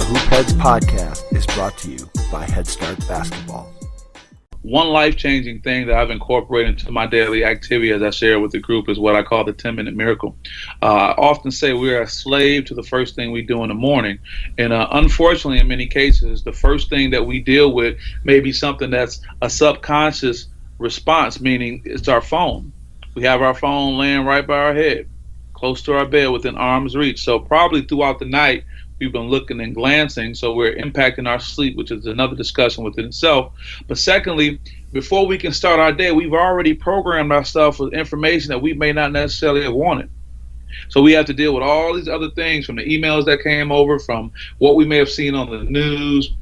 Hoop Heads podcast is brought to you by Head Start Basketball. One life-changing thing that I've incorporated into my daily activity as I share with the group is what I call the 10-minute miracle. I often say we're a slave to the first thing we do in the morning. And unfortunately, in many cases, the first thing that we deal with may be something that's a subconscious response, meaning it's our phone. We have our phone laying right by our head, close to our bed, within arm's reach. So probably throughout the night, we've been looking and glancing, so we're impacting our sleep, which is another discussion within itself. But secondly, before we can start our day, we've already programmed ourselves with information that we may not necessarily have wanted. So we have to deal with all these other things, from the emails that came over, from what we may have seen on the news,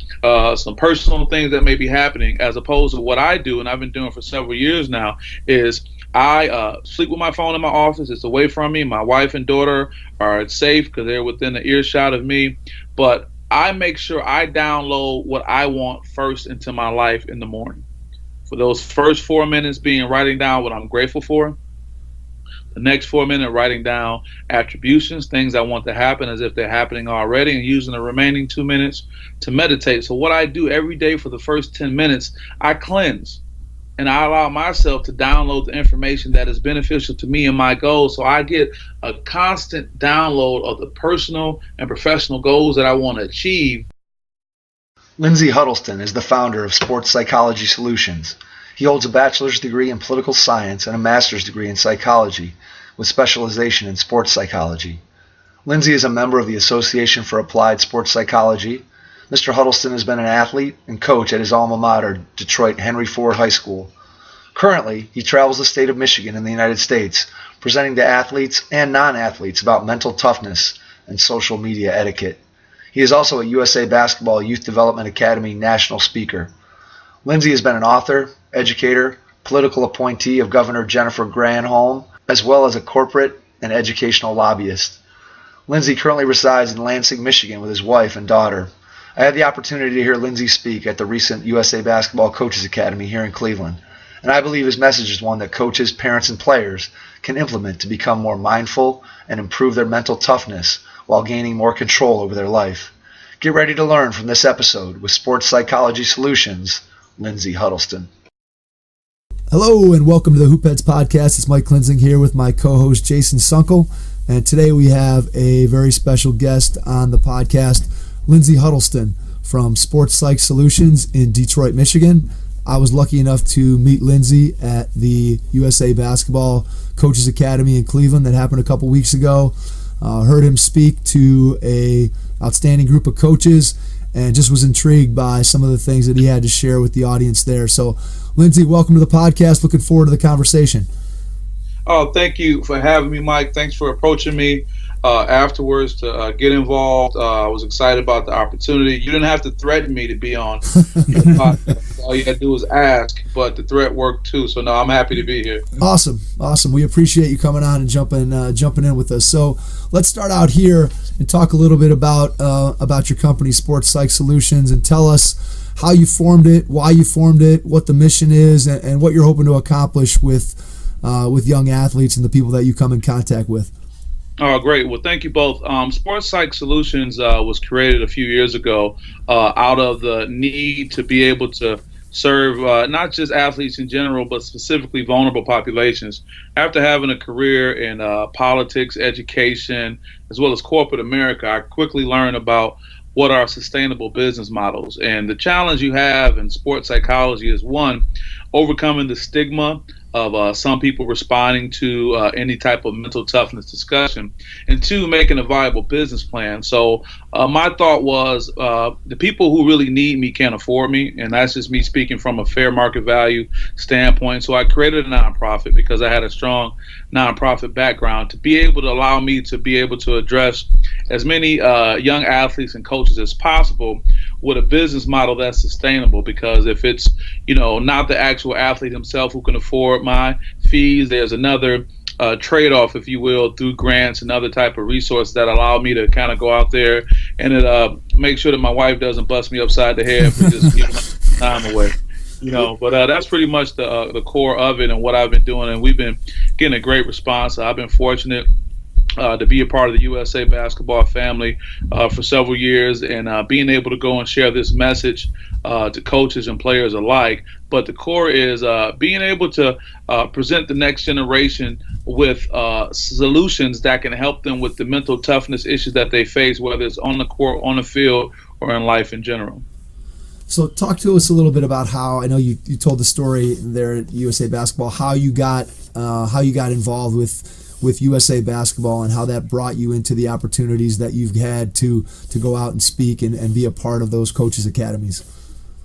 some personal things that may be happening, as opposed to what I do, and I've been doing for several years now, is I sleep with my phone in my office. It's away from me. My wife and daughter are safe because they're within the earshot of me. But I make sure I download what I want first into my life in the morning. For those first 4 minutes being writing down what I'm grateful for. The next 4 minutes writing down attributions, things I want to happen as if they're happening already, and using the remaining 2 minutes to meditate. So what I do every day for the first 10 minutes, I cleanse. And I allow myself to download the information that is beneficial to me and my goals. So I get a constant download of the personal and professional goals that I want to achieve. Lyndsay Huddleston is the founder of Sports Psychology Solutions. He holds a bachelor's degree in political science and a master's degree in psychology with specialization in sports psychology. Lyndsay is a member of the Association for Applied Sports Psychology. Mr. Huddleston has been an athlete and coach at his alma mater, Detroit Henry Ford High School. Currently, he travels the state of Michigan in the United States, presenting to athletes and non-athletes about mental toughness and social media etiquette. He is also a USA Basketball Youth Development Academy national speaker. Lyndsay has been an author, educator, political appointee of Governor Jennifer Granholm, as well as a corporate and educational lobbyist. Lyndsay currently resides in Lansing, Michigan with his wife and daughter. I had the opportunity to hear Lyndsay speak at the recent USA Basketball Coaches Academy here in Cleveland, and I believe his message is one that coaches, parents, and players can implement to become more mindful and improve their mental toughness while gaining more control over their life. Get ready to learn from this episode with Sports Psychology Solutions, Lyndsay Huddleston. Hello and welcome to the Hoop Heads podcast. It's Mike Lindsay here with my co-host Jason Sunkel, and today we have a very special guest on the podcast, Lyndsay Huddleston from Sports Psych Solutions in Detroit, Michigan. I was lucky enough to meet Lyndsay at the USA Basketball Coaches Academy in Cleveland that happened a couple weeks ago. Heard him speak to a outstanding group of coaches and just was intrigued by some of the things that he had to share with the audience there. So, Lyndsay, welcome to the podcast. Looking forward to the conversation. Oh, thank you for having me, Mike. Thanks for approaching me afterwards to get involved. I was excited about the opportunity. You didn't have to threaten me to be on your podcast. All you had to do was ask, but the threat worked too. So, no, I'm happy to be here. Awesome. We appreciate you coming on and jumping in with us. So, let's start out here and talk a little bit about your company, Sports Psych Solutions, and tell us how you formed it, why you formed it, what the mission is, and what you're hoping to accomplish with young athletes and the people that you come in contact with. Oh, great. Well, thank you both. Sports Psych Solutions was created a few years ago out of the need to be able to serve not just athletes in general, but specifically vulnerable populations. After having a career in politics, education, as well as corporate America, I quickly learned about what are sustainable business models. And the challenge you have in sports psychology is, one, overcoming the stigma of some people responding to any type of mental toughness discussion, and two, making a viable business plan. So my thought was the people who really need me can't afford me, and that's just me speaking from a fair market value standpoint. So I created a nonprofit because I had a strong nonprofit background to be able to allow me to be able to address as many young athletes and coaches as possible with a business model that's sustainable. Because if it's not the actual athlete himself who can afford my fees, there's another trade-off, if you will, through grants and other type of resources that allow me to kind of go out there and make sure that my wife doesn't bust me upside the head for just giving time away. But that's pretty much the core of it and what I've been doing, and we've been getting a great response. I've been fortunate to be a part of the USA basketball family for several years, and being able to go and share this message to coaches and players alike. But the core is being able to present the next generation with solutions that can help them with the mental toughness issues that they face, whether it's on the court, on the field, or in life in general. So talk to us a little bit about how, I know you told the story there at USA Basketball, how you got involved with USA Basketball and how that brought you into the opportunities that you've had to go out and speak and be a part of those coaches' academies.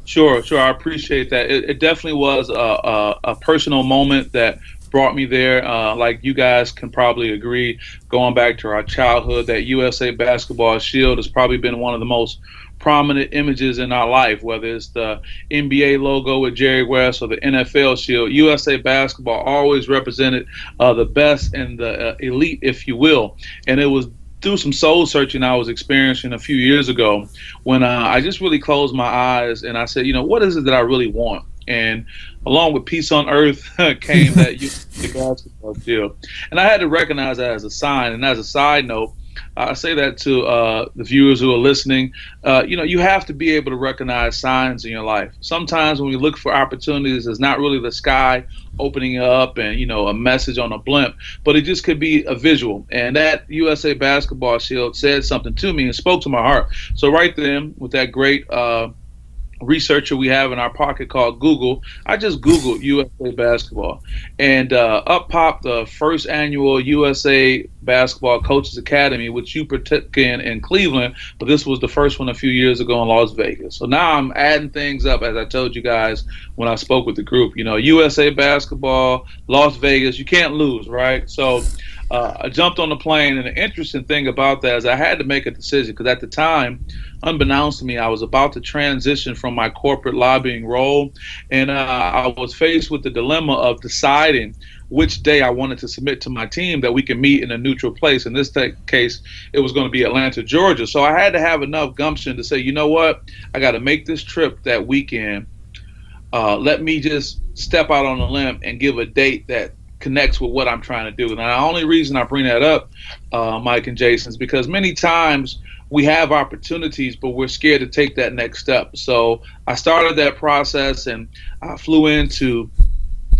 Sure. I appreciate that. It definitely was a personal moment that brought me there. Like you guys can probably agree, going back to our childhood, that USA Basketball Shield has probably been one of the most prominent images in our life, whether it's the NBA logo with Jerry West or the NFL shield. USA Basketball always represented the best and the elite, if you will. And it was through some soul searching I was experiencing a few years ago when I just really closed my eyes and I said, what is it that I really want? And along with peace on earth came that USA Basketball shield. And I had to recognize that as a sign. And as a side note, I say that to the viewers who are listening. You have to be able to recognize signs in your life. Sometimes when we look for opportunities, it's not really the sky opening up and, a message on a blimp, but it just could be a visual. And that USA Basketball shield said something to me and spoke to my heart. So right then, with that great researcher we have in our pocket called Google, I just Googled USA Basketball, and up popped the first annual USA Basketball Coaches Academy, which you partook in Cleveland, but this was the first one a few years ago in Las Vegas. So now I'm adding things up, as I told you guys when I spoke with the group. USA Basketball, Las Vegas, you can't lose, right? So I jumped on the plane, and the interesting thing about that is I had to make a decision because at the time, unbeknownst to me, I was about to transition from my corporate lobbying role, and I was faced with the dilemma of deciding which day I wanted to submit to my team that we can meet in a neutral place. In this case, it was going to be Atlanta, Georgia. So I had to have enough gumption to say, you know what, I got to make this trip that weekend. Let me just step out on a limb and give a date that connects with what I'm trying to do. And the only reason I bring that up, Mike and Jason, is because many times we have opportunities, but we're scared to take that next step. So I started that process, and I flew into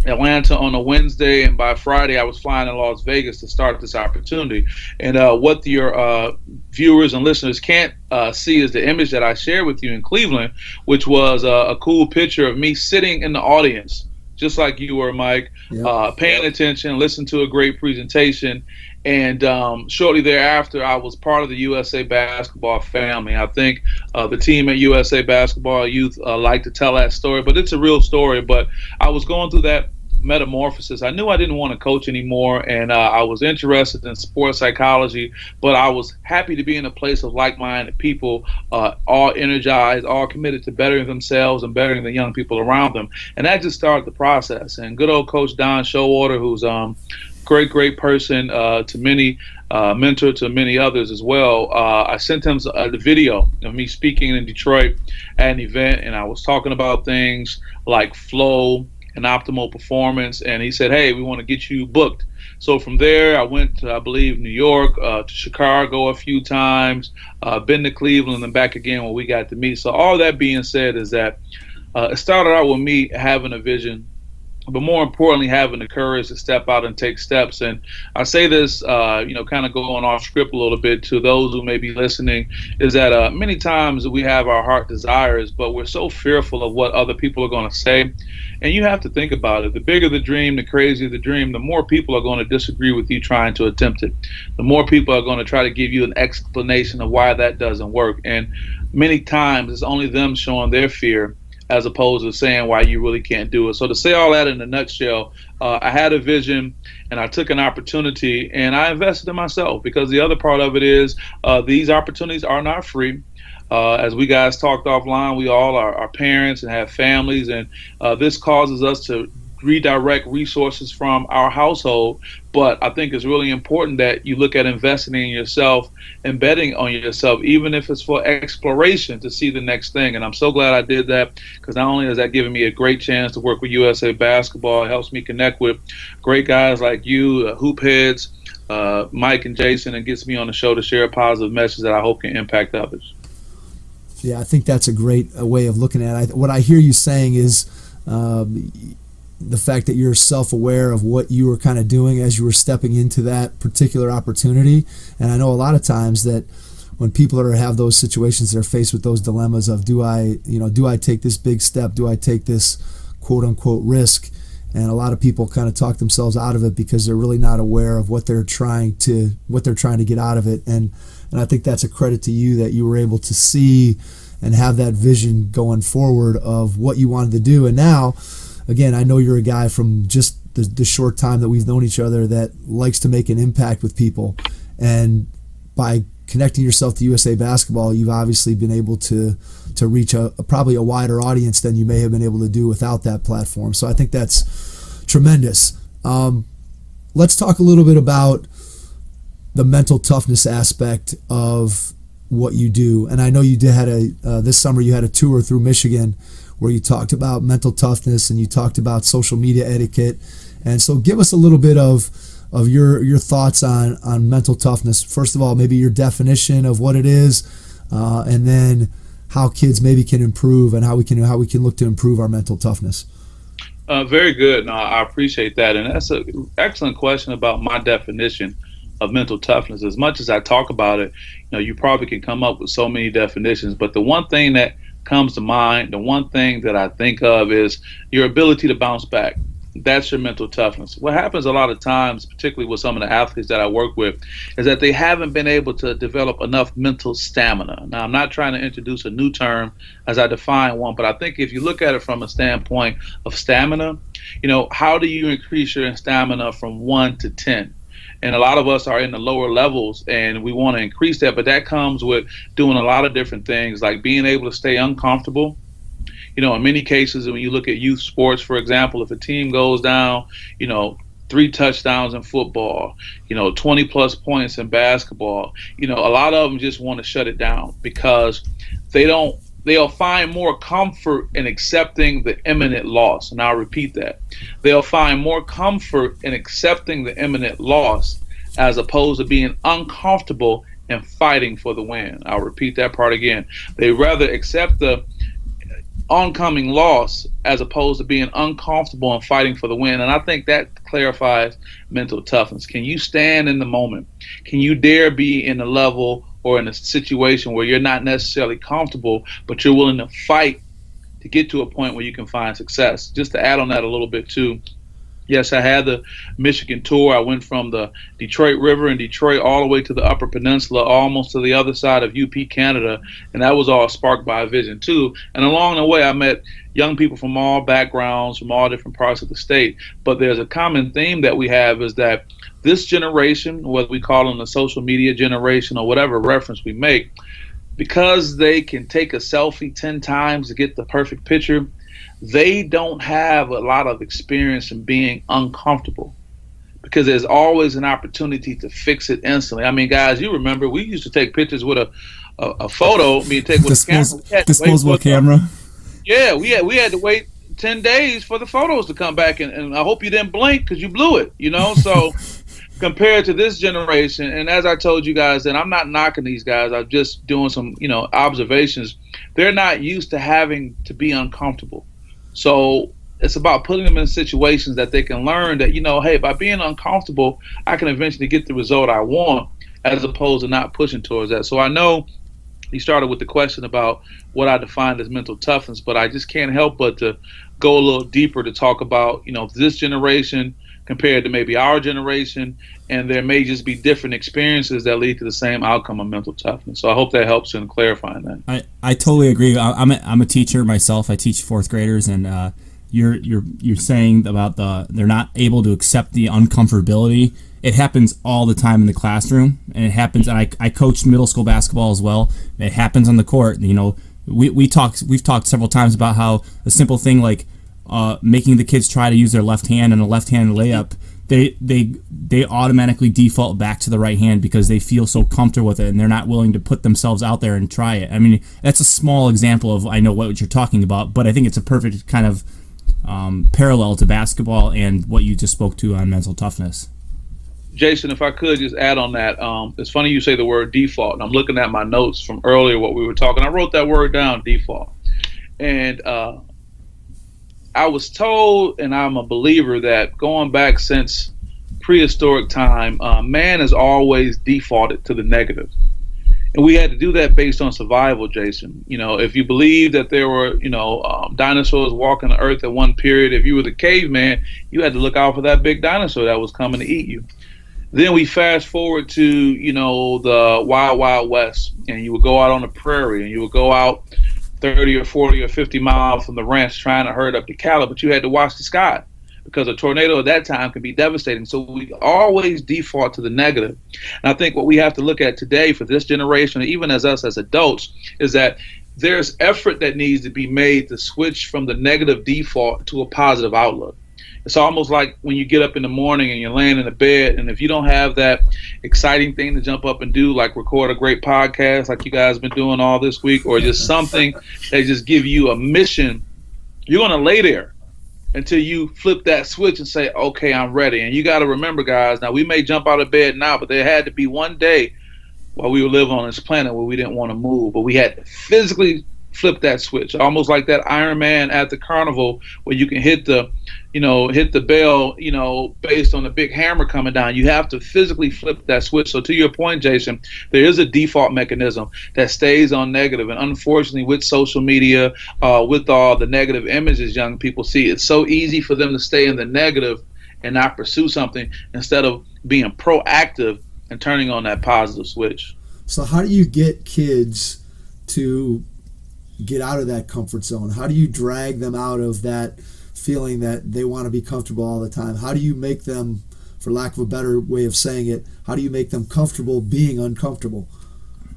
Atlanta on a Wednesday, and by Friday I was flying to Las Vegas to start this opportunity. And what your viewers and listeners can't see is the image that I shared with you in Cleveland, which was a cool picture of me sitting in the audience, just like you were, Mike, paying attention, listening to a great presentation. And shortly thereafter, I was part of the USA Basketball family. I think the team at USA Basketball Youth like to tell that story, but it's a real story. But I was going through that metamorphosis. I knew I didn't want to coach anymore, and I was interested in sports psychology, but I was happy to be in a place of like-minded people, all energized, all committed to bettering themselves and bettering the young people around them. And that just started the process. And good old Coach Don Showalter, who's great person to many, mentor to many others as well. I sent him the video of me speaking in Detroit at an event, and I was talking about things like flow and optimal performance, and he said, hey, we want to get you booked. So from there, I went to, I believe, New York, to Chicago a few times, been to Cleveland, and back again when we got to meet. So all that being said is that it started out with me having a vision, but more importantly, having the courage to step out and take steps. And I say this, kind of going off script a little bit to those who may be listening, is that many times we have our heart desires, but we're so fearful of what other people are going to say. And you have to think about it. The bigger the dream, the crazier the dream, the more people are going to disagree with you trying to attempt it. The more people are going to try to give you an explanation of why that doesn't work. And many times it's only them showing their fear as opposed to saying why you really can't do it. So to say all that in a nutshell, I had a vision and I took an opportunity and I invested in myself, because the other part of it is these opportunities are not free. As we guys talked offline, we all are parents and have families, and this causes us to redirect resources from our household. But I think it's really important that you look at investing in yourself and betting on yourself, even if it's for exploration to see the next thing. And I'm so glad I did that, because not only has that given me a great chance to work with USA Basketball, it helps me connect with great guys like you, hoop heads, Mike and Jason, and gets me on the show to share a positive message that I hope can impact others. Yeah, I think that's a great way of looking at it. What I hear you saying is the fact that you're self-aware of what you were kind of doing as you were stepping into that particular opportunity. And I know a lot of times that when people have those situations, they're faced with those dilemmas of do I take this big step? Do I take this quote unquote risk? And a lot of people kind of talk themselves out of it because they're really not aware of what they're trying to get out of it. And I think that's a credit to you that you were able to see and have that vision going forward of what you wanted to do. And now, again, I know you're a guy from just the short time that we've known each other that likes to make an impact with people. And by connecting yourself to USA Basketball, you've obviously been able to reach probably a wider audience than you may have been able to do without that platform. So I think that's tremendous. Let's talk a little bit about the mental toughness aspect of what you do. And I know you this summer you had a tour through Michigan where you talked about mental toughness and you talked about social media etiquette. And so give us a little bit of your thoughts on mental toughness. First of all, maybe your definition of what it is, and then how kids maybe can improve and how we can look to improve our mental toughness. Very good. No, I appreciate that. And that's an excellent question about my definition of mental toughness. As much as I talk about it, you probably can come up with so many definitions, but the one thing that comes to mind, the one thing that I think of is your ability to bounce back. That's your mental toughness. What happens a lot of times, particularly with some of the athletes that I work with, is that they haven't been able to develop enough mental stamina. Now, I'm not trying to introduce a new term as I define one, but I think if you look at it from a standpoint of stamina, how do you increase your stamina from 1 to 10? And a lot of us are in the lower levels and we want to increase that, but that comes with doing a lot of different things, like being able to stay uncomfortable. In many cases, when you look at youth sports, for example, if a team goes down, 3 touchdowns in football, 20 plus points in basketball, a lot of them just want to shut it down because they'll find more comfort in accepting the imminent loss. And I'll repeat that. They'll find more comfort in accepting the imminent loss as opposed to being uncomfortable and fighting for the win. I'll repeat that part again. They rather accept the oncoming loss as opposed to being uncomfortable and fighting for the win. And I think that clarifies mental toughness. Can you stand in the moment? Can you dare be in a level or in a situation where you're not necessarily comfortable, but you're willing to fight to get to a point where you can find success? Just to add on that a little bit too, yes, I had the Michigan tour. I went from the Detroit River in Detroit all the way to the Upper Peninsula, almost to the other side of UP Canada, and that was all sparked by a vision too. And along the way, I met young people from all backgrounds, from all different parts of the state. But there's a common theme that we have is that this generation, whether we call them the social media generation or whatever reference we make, because they can take a selfie 10 times to get the perfect picture, they don't have a lot of experience in being uncomfortable because there's always an opportunity to fix it instantly. I mean, guys, you remember we used to take pictures with a photo, take with a camera. Disposable camera. Yeah, we had to wait 10 days for the photos to come back, and I hope you didn't blink because you blew it, so compared to this generation, and as I told you guys, and I'm not knocking these guys, I'm just doing some observations, they're not used to having to be uncomfortable. So it's about putting them in situations that they can learn that, hey, by being uncomfortable, I can eventually get the result I want, as opposed to not pushing towards that. So I know you started with the question about what I defined as mental toughness, but I just can't help but to go a little deeper to talk about, this generation compared to maybe our generation, and there may just be different experiences that lead to the same outcome of mental toughness. So I hope that helps in clarifying that. I totally agree. I'm a teacher myself. I teach fourth graders, and you're saying about they're not able to accept the uncomfortability. It happens all the time in the classroom, and it happens. And I coach middle school basketball as well. It happens on the court. We've talked several times about how a simple thing like making the kids try to use their left hand in a left-handed layup, they automatically default back to the right hand because they feel so comfortable with it and they're not willing to put themselves out there and try it. I mean, that's a small example of I know what you're talking about, but I think it's a perfect kind of parallel to basketball and what you just spoke to on mental toughness. Jason, if I could just add on that, it's funny you say the word default, and I'm looking at my notes from earlier what we were talking. I wrote that word down, default, and I was told, and I'm a believer, that going back since prehistoric time, man has always defaulted to the negative. And we had to do that based on survival, Jason. If you believe that there were, dinosaurs walking the earth at one period, if you were the caveman, you had to look out for that big dinosaur that was coming to eat you. Then we fast forward to, the wild, wild west, and you would go out on the prairie, and you would go out 30 or 40 or 50 miles from the ranch trying to herd up the cattle, but you had to watch the sky because a tornado at that time can be devastating. So we always default to the negative. And I think what we have to look at today for this generation, even as us as adults, is that there's effort that needs to be made to switch from the negative default to a positive outlook. It's almost like when you get up in the morning and you're laying in the bed, and if you don't have that exciting thing to jump up and do, like record a great podcast like you guys have been doing all this week, or just something that just give you a mission, you're going to lay there until you flip that switch and say, okay, I'm ready. And you got to remember, guys, now we may jump out of bed now, but there had to be one day while we were living on this planet where we didn't want to move, but we had to physically flip that switch, almost like that Iron Man at the carnival where you can hit the bell, based on the big hammer coming down. You have to physically flip that switch. So to your point, Jason, there is a default mechanism that stays on negative. And unfortunately, with social media, with all the negative images young people see, it's so easy for them to stay in the negative and not pursue something instead of being proactive and turning on that positive switch. So how do you get kids to get out of that comfort zone? How do you drag them out of that feeling that they want to be comfortable all the time? How do you make them, for lack of a better way of saying it, how do you make them comfortable being uncomfortable?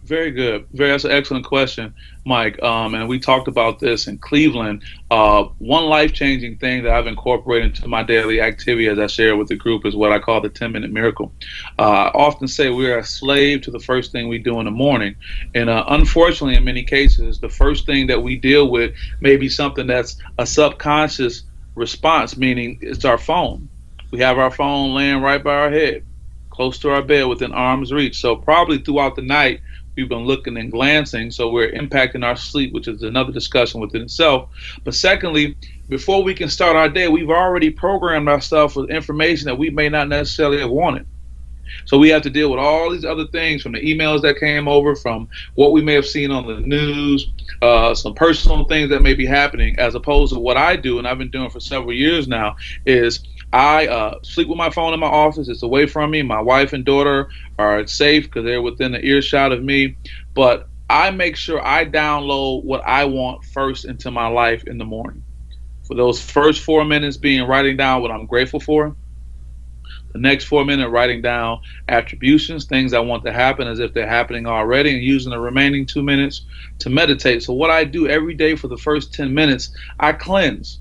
Very good. That's an excellent question, Mike. And we talked about this in Cleveland. One life-changing thing that I've incorporated into my daily activity, as I share with the group, is what I call the 10-minute miracle. I often say we're a slave to the first thing we do in the morning. And unfortunately, in many cases, the first thing that we deal with may be something that's a subconscious response, meaning it's our phone. We have our phone laying right by our head, close to our bed, within arm's reach. So probably throughout the night, we've been looking and glancing, so we're impacting our sleep, which is another discussion within itself. But secondly, before we can start our day, we've already programmed ourselves with information that we may not necessarily have wanted. So we have to deal with all these other things, from the emails that came over, from what we may have seen on the news, some personal things that may be happening, as opposed to what I do, and I've been doing for several years now, is I sleep with my phone in my office. It's away from me. My wife and daughter are safe because they're within the earshot of me. But I make sure I download what I want first into my life in the morning. For those first 4 minutes being writing down what I'm grateful for. The next 4 minutes writing down attributions, things I want to happen as if they're happening already, and using the remaining 2 minutes to meditate. So what I do every day for the first 10 minutes, I cleanse.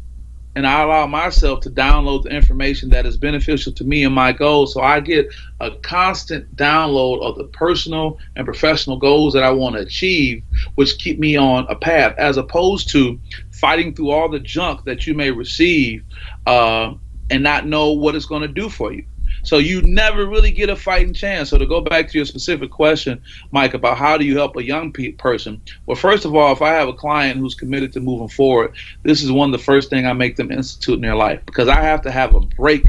And I allow myself to download the information that is beneficial to me and my goals. So I get a constant download of the personal and professional goals that I want to achieve, which keep me on a path, as opposed to fighting through all the junk that you may receive and not know what it's going to do for you. So you never really get a fighting chance. So to go back to your specific question, Mike, about how do you help a young person? Well, first of all, if I have a client who's committed to moving forward, this is one of the first thing I make them institute in their life, because I have to have a break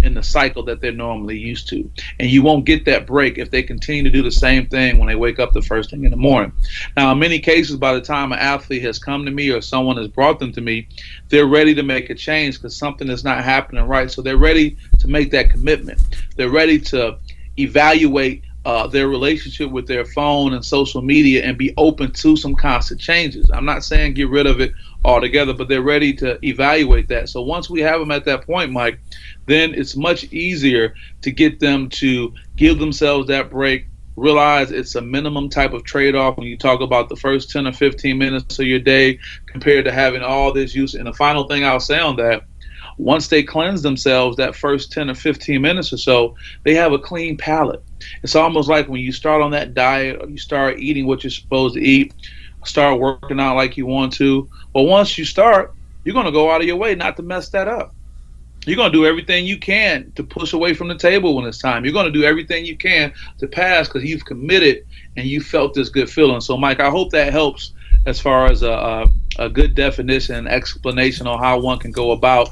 in the cycle that they're normally used to. And you won't get that break if they continue to do the same thing when they wake up the first thing in the morning. Now, in many cases, by the time an athlete has come to me or someone has brought them to me, they're ready to make a change because something is not happening right. So they're ready to make that commitment. They're ready to evaluate their relationship with their phone and social media and be open to some constant changes. I'm not saying get rid of it altogether, but they're ready to evaluate that. So once we have them at that point, Mike, then it's much easier to get them to give themselves that break, realize it's a minimum type of trade-off when you talk about the first 10 or 15 minutes of your day compared to having all this use. And the final thing I'll say on that, once they cleanse themselves that first 10 or 15 minutes or so, they have a clean palate. It's almost like when you start on that diet or you start eating what you're supposed to eat, start working out like you want to. But once you start, you're going to go out of your way not to mess that up. You're going to do everything you can to push away from the table when it's time. You're going to do everything you can to pass because you've committed and you felt this good feeling. So, Mike, I hope that helps as far as a good definition and explanation on how one can go about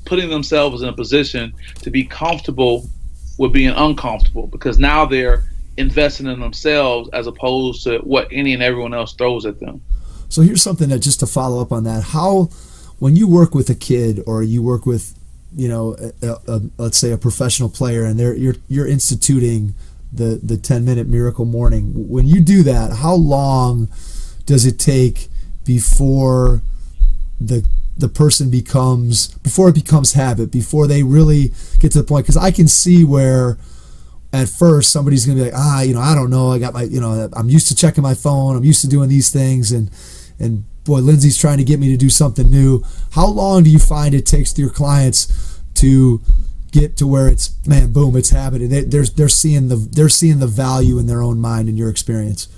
putting themselves in a position to be comfortable with being uncomfortable, because now they're investing in themselves as opposed to what any and everyone else throws at them. So here's something that, just to follow up on that, how, when you work with a kid or you work with, let's say a professional player, and you're instituting the 10-minute miracle morning, when you do that, how long does it take before the person before it becomes habit, before they really get to the point? Because I can see where at first somebody's going to be like, I don't know, I got my, I'm used to checking my phone, I'm used to doing these things, and boy, Lindsay's trying to get me to do something new. How long do you find it takes to your clients to get to where it's, man, boom, it's habit, and they're seeing the value in their own mind, in your experience?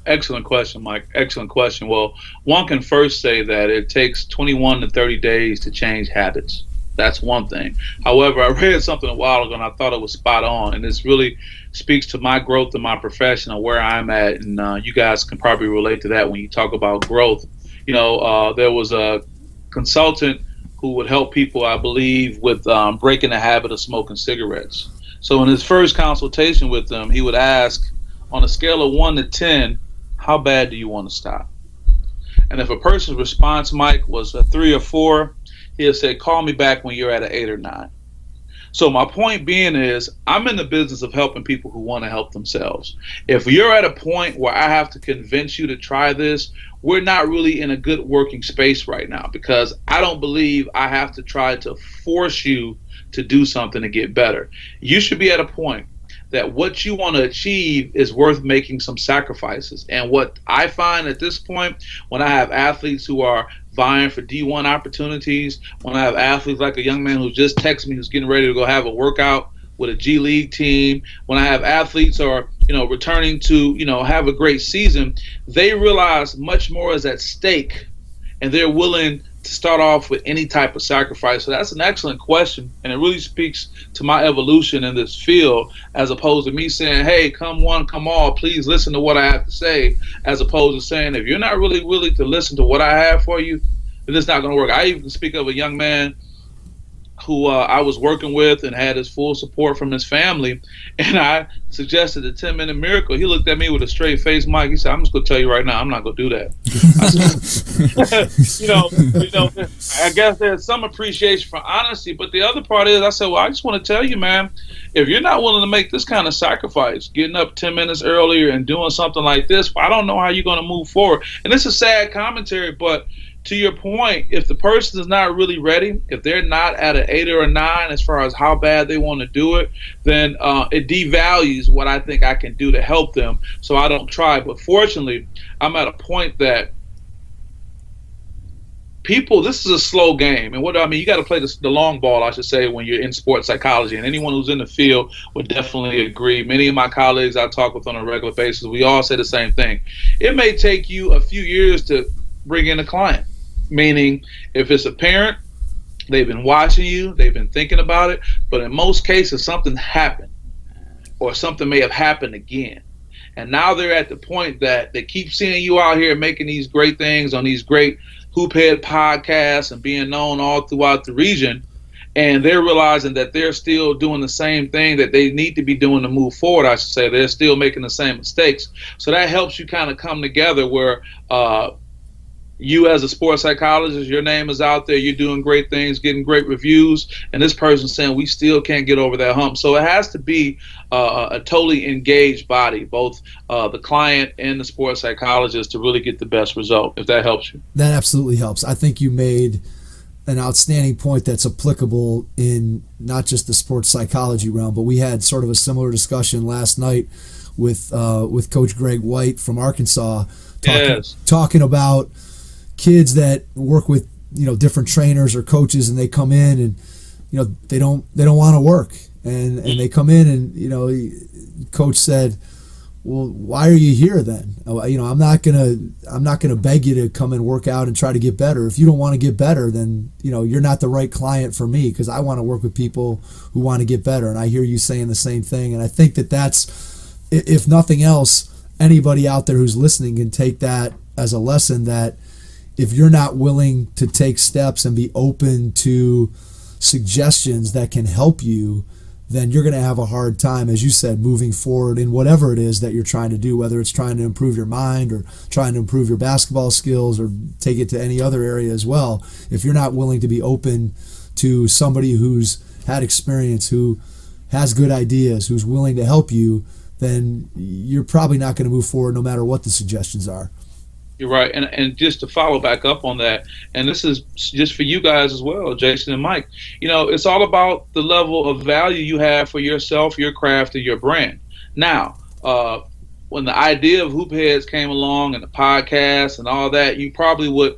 Excellent question, Mike. Excellent question. Well, one can first say that it takes 21 to 30 days to change habits. That's one thing. However, I read something a while ago and I thought it was spot on, and this really speaks to my growth in my profession and where I'm at, and you guys can probably relate to that when you talk about growth. There was a consultant who would help people, I believe, with breaking the habit of smoking cigarettes. So in his first consultation with them, he would ask, on a scale of 1 to 10, how bad do you want to stop? And if a person's response, Mike, was a 3 or 4, he'll say, call me back when you're at an 8 or 9. So my point being is, I'm in the business of helping people who want to help themselves. If you're at a point where I have to convince you to try this, we're not really in a good working space right now, because I don't believe I have to try to force you to do something to get better. You should be at a point that what you want to achieve is worth making some sacrifices. And what I find at this point, when I have athletes who are vying for D1 opportunities, when I have athletes like a young man who just texted me who's getting ready to go have a workout with a G League team, when I have athletes who are returning to have a great season, they realize much more is at stake, and they're willing to start off with any type of sacrifice. So that's an excellent question, and it really speaks to my evolution in this field, as opposed to me saying, hey, come one, come all, please listen to what I have to say, as opposed to saying, if you're not really willing to listen to what I have for you, then it's not going to work. I even speak of a young man who I was working with and had his full support from his family, and I suggested the 10-minute miracle. He looked at me with a straight face, Mike. He said, I'm just going to tell you right now, I'm not going to do that. I guess there's some appreciation for honesty, but the other part is, I said, well, I just want to tell you, man, if you're not willing to make this kind of sacrifice, getting up 10 minutes earlier and doing something like this, I don't know how you're going to move forward. And it's a sad commentary, but to your point, if the person is not really ready, if they're not at an 8 or a 9 as far as how bad they want to do it, then it devalues what I think I can do to help them, so I don't try. But fortunately, I'm at a point that people, this is a slow game. And what I mean, you got to play the long ball, I should say, when you're in sports psychology. And anyone who's in the field would definitely agree. Many of my colleagues I talk with on a regular basis, we all say the same thing. It may take you a few years to bring in a client. Meaning, if it's a parent, they've been watching you, they've been thinking about it, but in most cases, something happened, or something may have happened again. And now they're at the point that they keep seeing you out here making these great things on these great Hoophead podcasts and being known all throughout the region, and they're realizing that they're still doing the same thing that they need to be doing to move forward, I should say. They're still making the same mistakes. So that helps you kind of come together where you as a sports psychologist, your name is out there, you're doing great things, getting great reviews, and this person's saying we still can't get over that hump. So it has to be a totally engaged body, both the client and the sports psychologist, to really get the best result, if that helps you. That absolutely helps. I think you made an outstanding point that's applicable in not just the sports psychology realm, but we had sort of a similar discussion last night with Coach Greg White from Arkansas, talking about kids that work with different trainers or coaches, and they come in and they don't want to work, and they come in and coach said, well, why are you here then? I'm not gonna beg you to come and work out and try to get better. If you don't want to get better, then you're not the right client for me, because I want to work with people who want to get better. And I hear you saying the same thing. And I think that's, if nothing else, anybody out there who's listening can take that as a lesson, that if you're not willing to take steps and be open to suggestions that can help you, then you're going to have a hard time, as you said, moving forward in whatever it is that you're trying to do, whether it's trying to improve your mind or trying to improve your basketball skills or take it to any other area as well. If you're not willing to be open to somebody who's had experience, who has good ideas, who's willing to help you, then you're probably not going to move forward no matter what the suggestions are. You're right. And just to follow back up on that, and this is just for you guys as well, Jason and Mike, it's all about the level of value you have for yourself, your craft, and your brand. Now, when the idea of Hoop Heads came along and the podcast and all that, you probably would,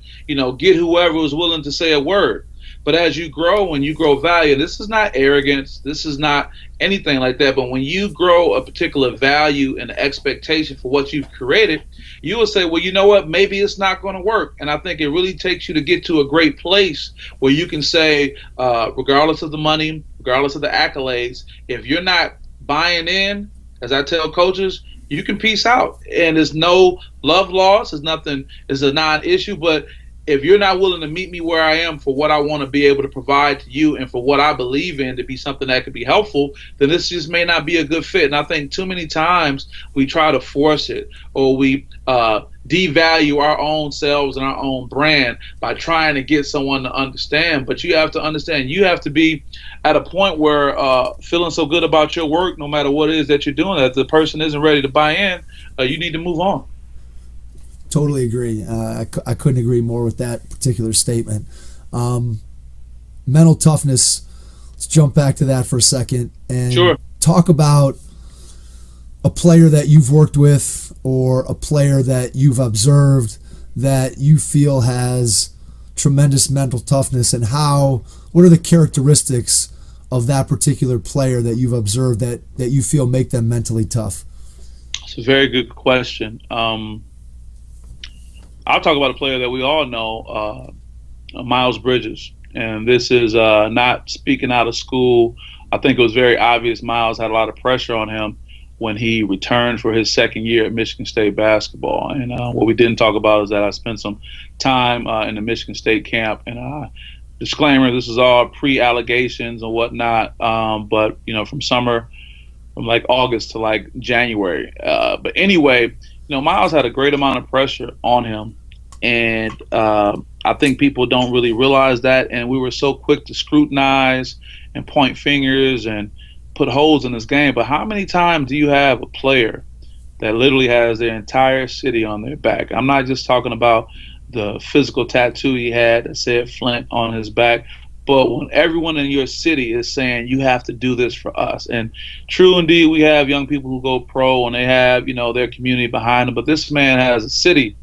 get whoever was willing to say a word. But as you grow and you grow value, this is not arrogance. This is not anything like that. But when you grow a particular value and expectation for what you've created, you will say, well, you know what? Maybe it's not going to work. And I think it really takes you to get to a great place where you can say, regardless of the money, regardless of the accolades, if you're not buying in, as I tell coaches, you can peace out. And there's no love loss. It's a non-issue. But if you're not willing to meet me where I am for what I want to be able to provide to you and for what I believe in to be something that could be helpful, then this just may not be a good fit. And I think too many times we try to force it, or we devalue our own selves and our own brand by trying to get someone to understand. But you have to understand, you have to be at a point where feeling so good about your work, no matter what it is that you're doing, that the person isn't ready to buy in, you need to move on. Totally agree. I couldn't agree more with that particular statement. Mental toughness, let's jump back to that for a second and Sure. Talk about a player that you've worked with or a player that you've observed that you feel has tremendous mental toughness, and what are the characteristics of that particular player that you've observed that you feel make them mentally tough? It's a very good question. I'll talk about a player that we all know, Miles Bridges. And this is not speaking out of school. I think it was very obvious Miles had a lot of pressure on him when he returned for his second year at Michigan State basketball. And what we didn't talk about is that I spent some time in the Michigan State camp. And disclaimer, this is all pre-allegations and whatnot. But, from like August to like January. But anyway, Miles had a great amount of pressure on him, and I think people don't really realize that, and we were so quick to scrutinize and point fingers and put holes in his game. But how many times do you have a player that literally has their entire city on their back? I'm not just talking about the physical tattoo he had that said Flint on his back, but when everyone in your city is saying you have to do this for us. And true indeed, we have young people who go pro and they have, their community behind them. But this man has a city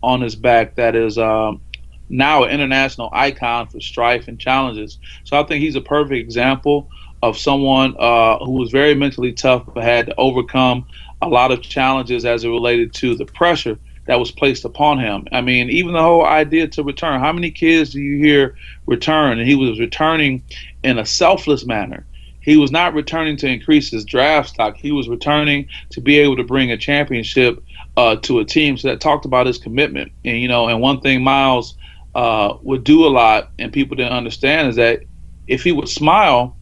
on his back that is now an international icon for strife and challenges. So I think he's a perfect example of someone who was very mentally tough but had to overcome a lot of challenges as it related to the pressure that was placed upon him. I mean, even the whole idea to return. How many kids do you hear return? And he was returning in a selfless manner. He was not returning to increase his draft stock. He was returning to be able to bring a championship to a team. So that talked about his commitment. And, and one thing Miles would do a lot and people didn't understand is that if he would smile,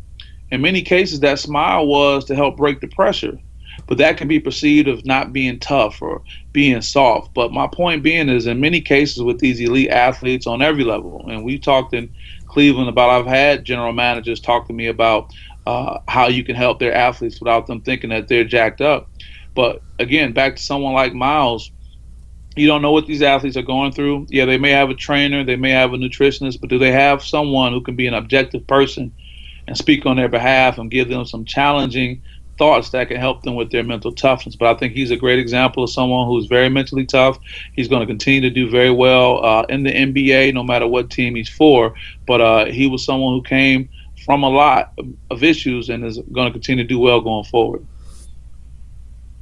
in many cases that smile was to help break the pressure. But that can be perceived of not being tough or being soft. But my point being is, in many cases with these elite athletes on every level, and we talked in Cleveland about, I've had general managers talk to me about how you can help their athletes without them thinking that they're jacked up. But again, back to someone like Miles, you don't know what these athletes are going through. Yeah, they may have a trainer, they may have a nutritionist, but do they have someone who can be an objective person and speak on their behalf and give them some challenging thoughts that can help them with their mental toughness? But I think he's a great example of someone who's very mentally tough. He's going to continue to do very well in the NBA, no matter what team he's for. But he was someone who came from a lot of issues and is going to continue to do well going forward.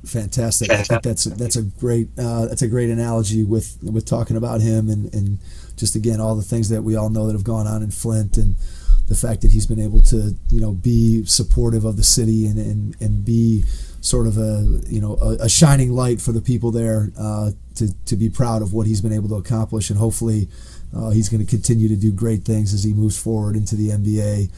Fantastic. I think that's a great analogy with talking about him and just again all the things that we all know that have gone on in Flint, and the fact that he's been able to be supportive of the city and be sort of a shining light for the people there, to be proud of what he's been able to accomplish, and hopefully he's going to continue to do great things as he moves forward into the NBA.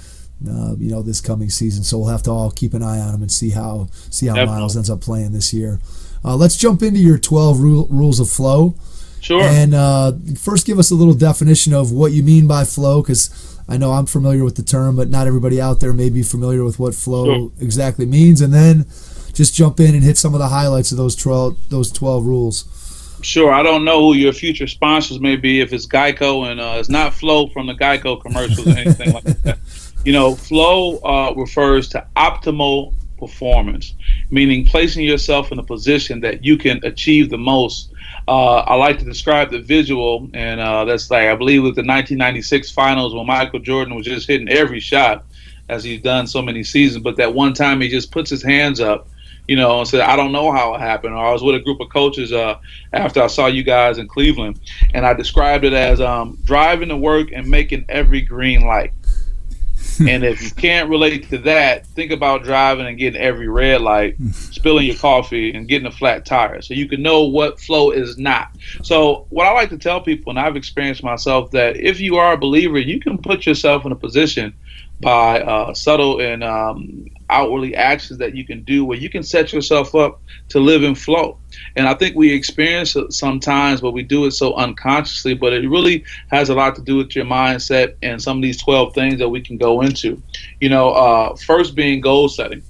This coming season. So we'll have to all keep an eye on him and see how Miles ends up playing this year. Let's jump into your 12 rules of flow. Sure. And first, give us a little definition of what you mean by flow, because I know I'm familiar with the term, but not everybody out there may be familiar with what flow exactly means. And then just jump in and hit some of the highlights of those 12 rules. Sure. I don't know who your future sponsors may be, if it's Geico, and it's not Flow from the Geico commercials or anything like that. Flow refers to optimal performance, meaning placing yourself in a position that you can achieve the most. I like to describe the visual, and that's like, I believe, with the 1996 finals when Michael Jordan was just hitting every shot, as he's done so many seasons. But that one time he just puts his hands up, and said, I don't know how it happened. Or I was with a group of coaches after I saw you guys in Cleveland, and I described it as driving to work and making every green light. And if you can't relate to that, think about driving and getting every red light, spilling your coffee, and getting a flat tire, so you can know what flow is not. So what I like to tell people, and I've experienced myself, that if you are a believer, you can put yourself in a position by subtle and outwardly actions that you can do, where you can set yourself up to live in flow. And I think we experience it sometimes, but we do it so unconsciously. But it really has a lot to do with your mindset and some of these 12 things that we can go into. First being goal setting.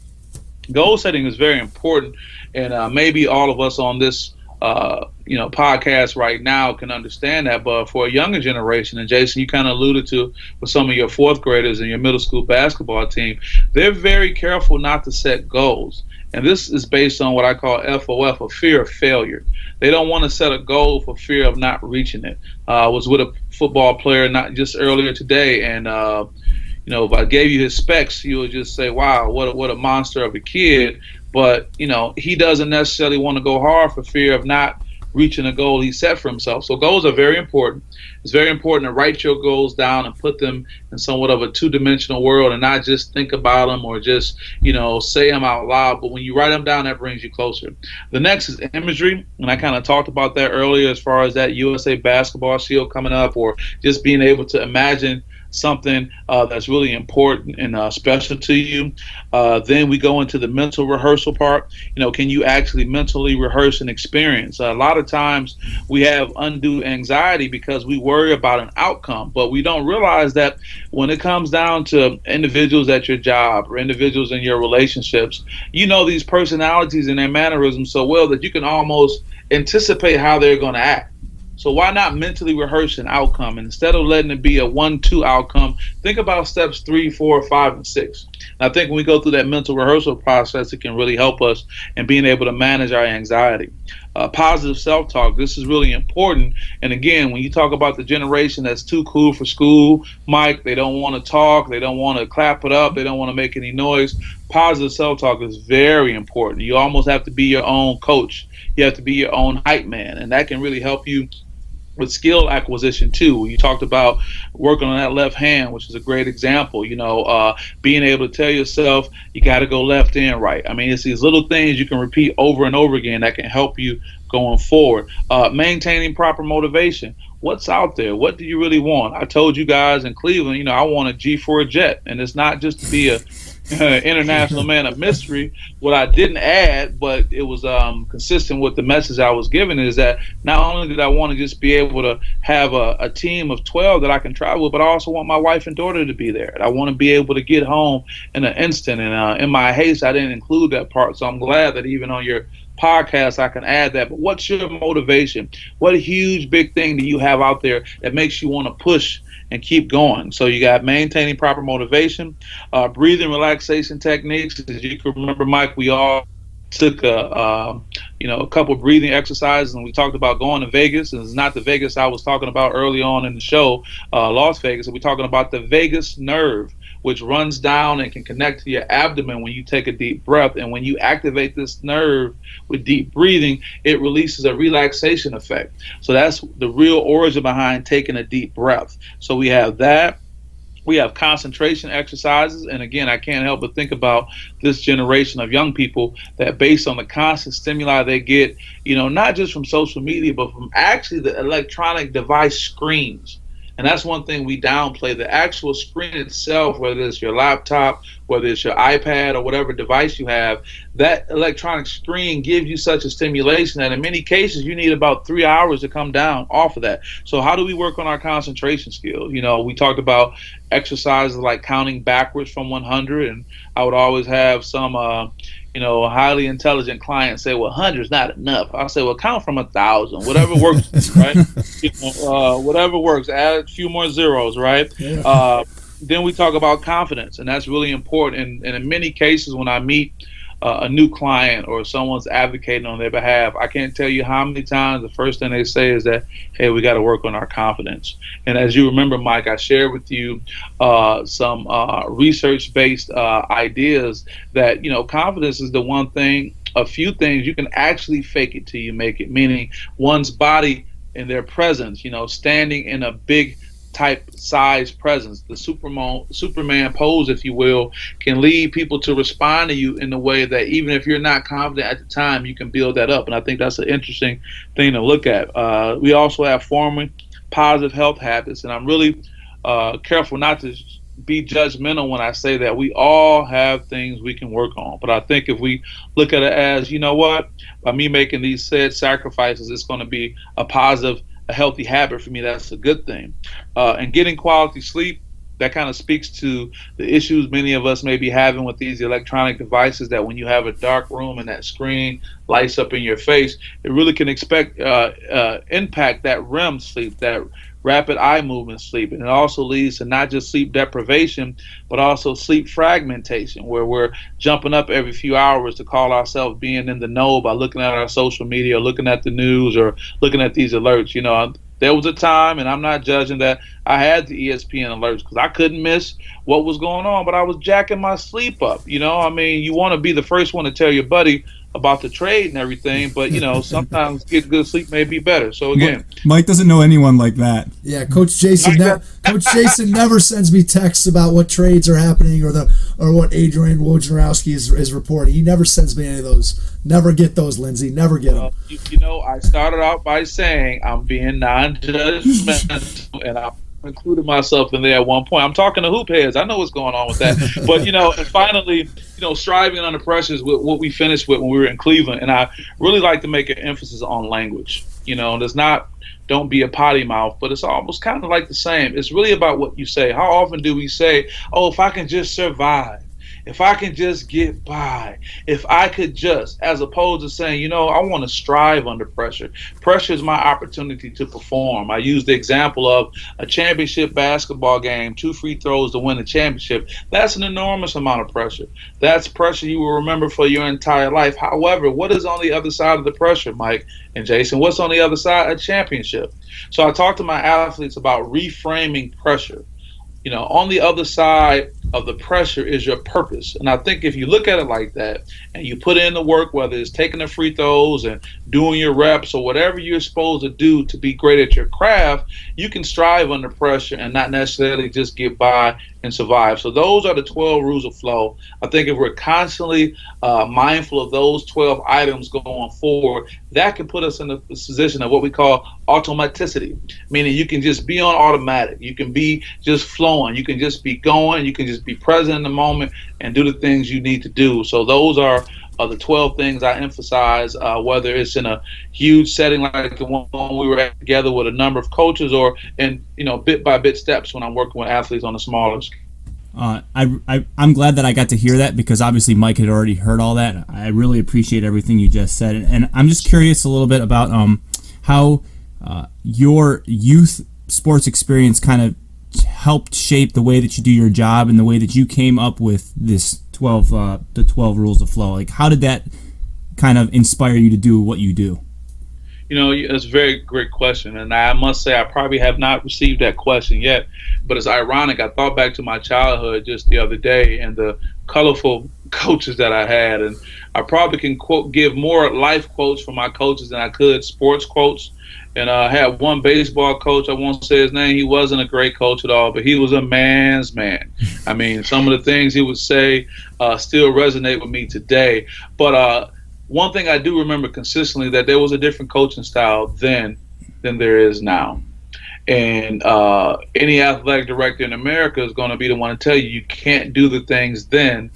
Goal setting is very important, and maybe all of us on this podcast right now can understand that. But for a younger generation, and Jason, you kind of alluded to with some of your fourth graders and your middle school basketball team, they're very careful not to set goals. And this is based on what I call FOF, a fear of failure. They don't want to set a goal for fear of not reaching it. I was with a football player not just earlier today, and if I gave you his specs, you would just say, wow, what a monster of a kid. But, he doesn't necessarily want to go hard for fear of not reaching a goal he set for himself. So goals are very important. It's very important to write your goals down and put them in somewhat of a two-dimensional world, and not just think about them or just, say them out loud. But when you write them down, that brings you closer. The next is imagery, and I kind of talked about that earlier as far as that USA basketball shield coming up, or just being able to imagine something that's really important and special to you. Then we go into the mental rehearsal part. Can you actually mentally rehearse an experience? A lot of times we have undue anxiety because we worry about an outcome, but we don't realize that when it comes down to individuals at your job or individuals in your relationships, these personalities and their mannerisms so well that you can almost anticipate how they're going to act. So why not mentally rehearse an outcome? And instead of letting it be a 1-2 outcome, think about steps 3, 4, 5, and 6. And I think when we go through that mental rehearsal process, it can really help us in being able to manage our anxiety. Positive self-talk. This is really important. And again, when you talk about the generation that's too cool for school, Mike, they don't want to talk, they don't want to clap it up, they don't want to make any noise. Positive self-talk is very important. You almost have to be your own coach. You have to be your own hype man, and that can really help you with skill acquisition too. You talked about working on that left hand, which is a great example. Being able to tell yourself you got to go left and right. I mean, it's these little things you can repeat over and over again that can help you going forward. Maintaining proper motivation. What's out there? What do you really want? I told you guys in Cleveland, I want a G for a jet, and it's not just to be a international man of mystery. What I didn't add, but it was consistent with the message I was giving, is that not only did I want to just be able to have a team of 12 that I can travel with, but I also want my wife and daughter to be there. I want to be able to get home in an instant. And in my haste, I didn't include that part. So I'm glad that even on your podcast I can add that. But what's your motivation? What huge big thing do you have out there that makes you want to push and keep going? So you got maintaining proper motivation, breathing relaxation techniques. As you can remember, Mike, we all took a couple breathing exercises, and we talked about going to Vegas. And it's not the Vegas I was talking about early on in the show, Las Vegas. And we're talking about the vagus nerve, which runs down and can connect to your abdomen when you take a deep breath. And when you activate this nerve with deep breathing, it releases a relaxation effect. So that's the real origin behind taking a deep breath. So we have that. We have concentration exercises. And again, I can't help but think about this generation of young people that based on the constant stimuli they get, not just from social media, but from actually the electronic device screens. And that's one thing we downplay. The actual screen itself, whether it's your laptop, whether it's your iPad or whatever device you have, that electronic screen gives you such a stimulation that in many cases you need about 3 hours to come down off of that. So how do we work on our concentration skills? We talked about exercises like counting backwards from 100, and I would always have some highly intelligent clients say, well, 100 is not enough. I say, well, count from 1,000, whatever works, right? Whatever works, add a few more zeros, right? Yeah. Then we talk about confidence, and that's really important. And in many cases, when I meet a new client or someone's advocating on their behalf, I can't tell you how many times the first thing they say is that, hey, we got to work on our confidence. And as you remember, Mike, I shared with you some research-based ideas that, confidence is the one thing, a few things you can actually fake it till you make it, meaning one's body and their presence, standing in a big type size presence, the Superman pose, if you will, can lead people to respond to you in a way that even if you're not confident at the time, you can build that up. And I think that's an interesting thing to look at. We also have forming positive health habits, and I'm really careful not to be judgmental when I say that we all have things we can work on. But I think if we look at it as, by me making these said sacrifices, it's going to be a healthy habit for me. That's a good thing. And getting quality sleep, that kind of speaks to the issues many of us may be having with these electronic devices, that when you have a dark room and that screen lights up in your face, it really can impact that REM sleep, that rapid eye movement sleep. And it also leads to not just sleep deprivation, but also sleep fragmentation, where we're jumping up every few hours to call ourselves being in the know by looking at our social media or looking at the news or looking at these alerts. There was a time, and I'm not judging, that I had the ESPN alerts because I couldn't miss what was going on, but I was jacking my sleep up. You want to be the first one to tell your buddy about the trade and everything, but sometimes get good sleep may be better. So again, Mike doesn't know anyone like that. Yeah, Coach Jason never sends me texts about what trades are happening or what Adrian Wojnarowski is reporting. He never sends me any of those. Never get those, Lindsay. Never get them. I started out by saying I'm being non-judgmental, and I included myself in there at one point. I'm talking to hoop heads. I know what's going on with that. But, and finally, striving under pressure is what we finished with when we were in Cleveland. And I really like to make an emphasis on language. There's not, don't be a potty mouth, but it's almost kind of like the same. It's really about what you say. How often do we say, oh, if I can just survive, if I can just get by, if I could just, as opposed to saying, I want to strive under pressure. Pressure is my opportunity to perform. I use the example of a championship basketball game, 2 free throws to win the championship. That's an enormous amount of pressure. That's pressure you will remember for your entire life. However, what is on the other side of the pressure, Mike and Jason? What's on the other side? A championship. So I talk to my athletes about reframing pressure. On the other side of the pressure is your purpose. And I think if you look at it like that and you put in the work, whether it's taking the free throws and doing your reps or whatever you're supposed to do to be great at your craft, you can strive under pressure and not necessarily just get by and survive. So those are the 12 rules of flow. I think if we're constantly mindful of those 12 items going forward, that can put us in a position of what we call automaticity, meaning you can just be on automatic. You can be just flowing. You can just be going. You can just be present in the moment and do the things you need to do. So those are the 12 things I emphasize, whether it's in a huge setting like the one we were at together with a number of coaches, or in bit by bit steps when I'm working with athletes on a smaller scale. I'm glad that I got to hear that, because obviously Mike had already heard all that. I really appreciate everything you just said, and I'm just curious a little bit about how your youth sports experience kind of helped shape the way that you do your job and the way that you came up with this 12 rules of flow. Like, how did that kind of inspire you to do what you do? You know, it's a very great question, and I must say I probably have not received that question yet, but it's ironic. I thought back to my childhood just the other day and the colorful coaches that I had, and I probably can give more life quotes from my coaches than I could sports quotes. And I had one baseball coach, I won't say his name, he wasn't a great coach at all, but he was a man's man. I mean, some of the things he would say still resonate with me today. But one thing I do remember consistently, that there was a different coaching style then than there is now. And any athletic director in America is going to be the one to tell you can't do the things then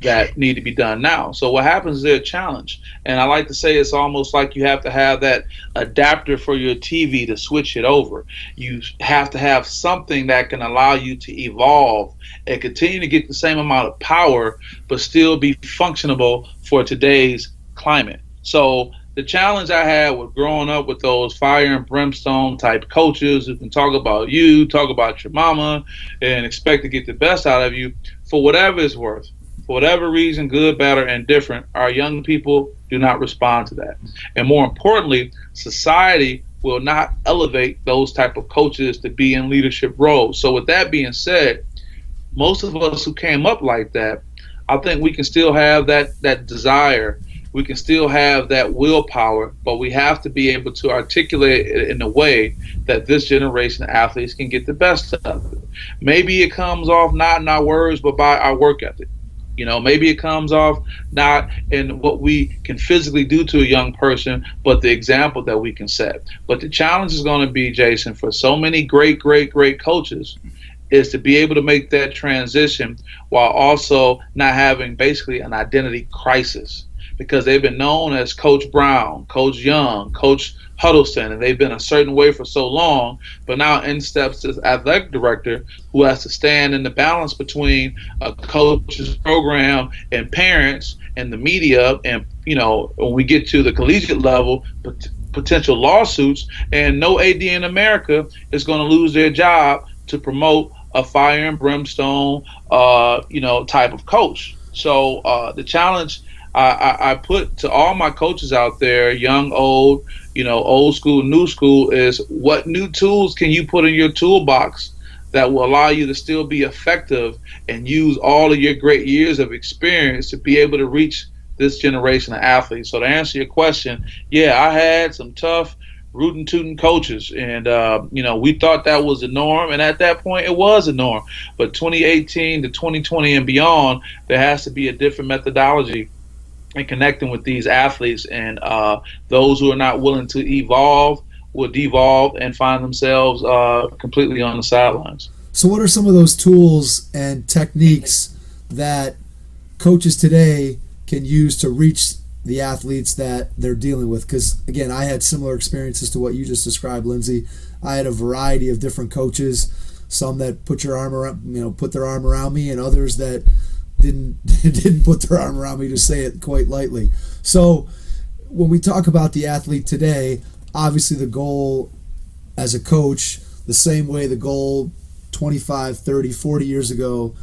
that need to be done now. So what happens is there's a challenge. And I like to say it's almost like you have to have that adapter for your TV to switch it over. You have to have something that can allow you to evolve and continue to get the same amount of power, but still be functionable for today's climate. So the challenge I had with growing up with those fire and brimstone type coaches who can talk about you, talk about your mama, and expect to get the best out of you, for whatever it's worth, for whatever reason, good, bad, or indifferent, our young people do not respond to that. And more importantly, society will not elevate those type of coaches to be in leadership roles. So with that being said, most of us who came up like that, I think we can still have that desire. We can still have that willpower, but we have to be able to articulate it in a way that this generation of athletes can get the best of it. Maybe it comes off not in our words, but by our work ethic. You know, maybe it comes off not in what we can physically do to a young person, but the example that we can set. But the challenge is going to be, Jason, for so many great coaches, is to be able to make that transition while also not having basically an identity crisis, because they've been known as Coach Brown, Coach Young, Coach Huddleston, and they've been a certain way for so long. But now in steps this athletic director who has to stand in the balance between a coach's program and parents and the media, and, you know, when we get to the collegiate level, potential lawsuits, and no AD in America is going to lose their job to promote a fire and brimstone, type of coach. So the challenge I put to all my coaches out there, young, old, old school, new school, is what new tools can you put in your toolbox that will allow you to still be effective and use all of your great years of experience to be able to reach this generation of athletes. So to answer your question, yeah, I had some tough, rootin' tootin' coaches, and we thought that was the norm, and at that point it was a norm. But 2018 to 2020 and beyond, there has to be a different methodology in connecting with these athletes, and those who are not willing to evolve will devolve and find themselves completely on the sidelines. So what are some of those tools and techniques that coaches today can use to reach the athletes that they're dealing with? Because, again, I had similar experiences to what you just described, Lindsay. I had a variety of different coaches, some that put their arm around me, and others that didn't put their arm around me, to say it quite lightly. So when we talk about the athlete today, obviously the goal as a coach, the same way the goal 25, 30, 40 years ago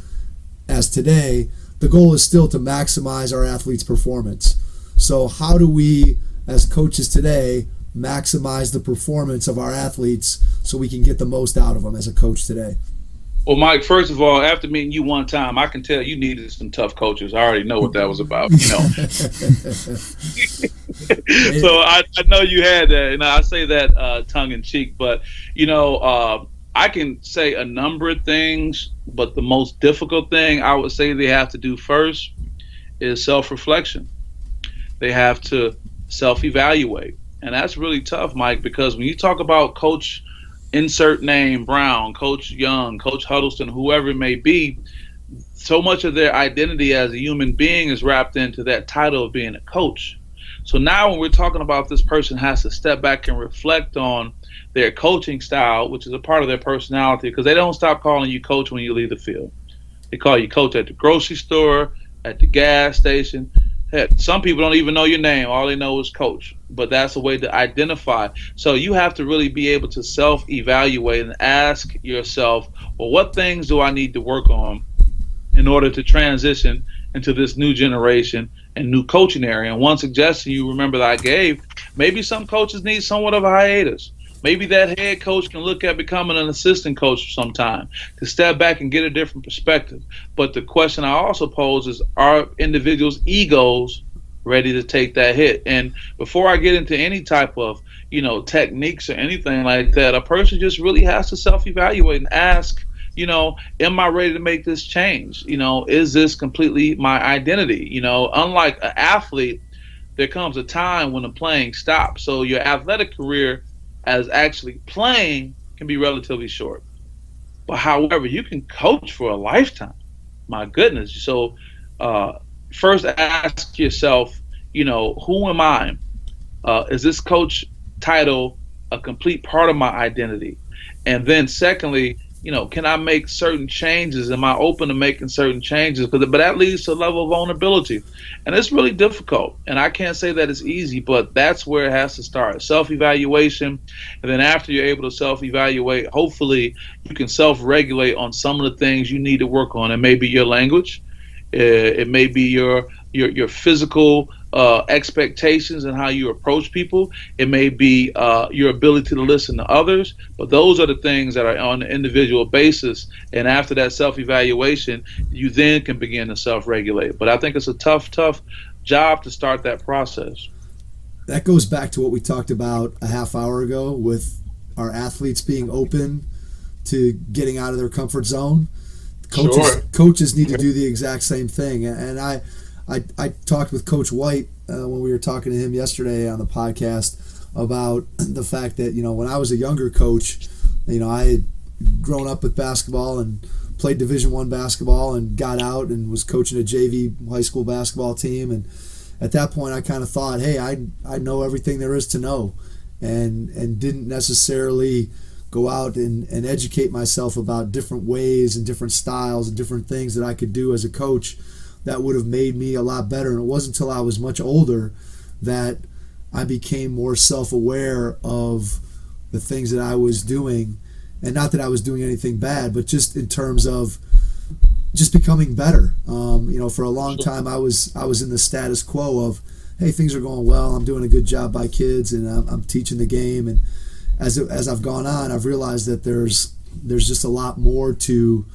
as today, the goal is still to maximize our athletes' performance. So how do we, as coaches today, maximize the performance of our athletes so we can get the most out of them as a coach today? Well, Mike, first of all, after meeting you one time, I can tell you needed some tough coaches. I already know what that was about, So I know you had that, and I say that tongue in cheek. But, I can say a number of things, but the most difficult thing I would say they have to do first is self-reflection. They have to self-evaluate. And that's really tough, Mike, because when you talk about Coach insert name Brown, Coach Young, Coach Huddleston, whoever it may be, so much of their identity as a human being is wrapped into that title of being a coach. So now when we're talking about this person has to step back and reflect on their coaching style, which is a part of their personality, because they don't stop calling you coach when you leave the field. They call you coach at the grocery store, at the gas station. Heck, some people don't even know your name. All they know is coach. But that's a way to identify. So you have to really be able to self-evaluate and ask yourself, well, what things do I need to work on in order to transition into this new generation and new coaching area. And one suggestion you remember that I gave, maybe some coaches need somewhat of a hiatus. Maybe that head coach can look at becoming an assistant coach for some time to step back and get a different perspective. But the question I also pose is, are individuals' egos ready to take that hit? And before I get into any type of, techniques or anything like that, a person just really has to self-evaluate and ask, am I ready to make this change? Is this completely my identity? Unlike an athlete, there comes a time when the playing stops. So your athletic career as actually playing can be relatively short. But however, you can coach for a lifetime. My goodness. So first ask yourself, who am I? Is this coach title a complete part of my identity? And then secondly, can I make certain changes? Am I open to making certain changes? But that leads to a level of vulnerability. And it's really difficult. And I can't say that it's easy, but that's where it has to start. Self-evaluation. And then after you're able to self-evaluate, hopefully you can self-regulate on some of the things you need to work on. It may be your language. It may be your physical expectations and how you approach people. It may be your ability to listen to others. But those are the things that are on an individual basis. And after that self-evaluation, you then can begin to self-regulate. But I think it's a tough job to start that process. That goes back to what we talked about a half hour ago with our athletes being open to getting out of their comfort zone. Coaches need to do the exact same thing. And I talked with Coach White when we were talking to him yesterday on the podcast about the fact that, when I was a younger coach, I had grown up with basketball and played Division I basketball and got out and was coaching a JV high school basketball team. And at that point, I kind of thought, hey, I know everything there is to know, and didn't necessarily go out and educate myself about different ways and different styles and different things that I could do as a coach that would have made me a lot better. And it wasn't until I was much older that I became more self-aware of the things that I was doing. And not that I was doing anything bad, but just in terms of just becoming better. For a long time I was in the status quo of, hey, things are going well, I'm doing a good job by kids, and I'm teaching the game. And as I've gone on, I've realized that there's just a lot more to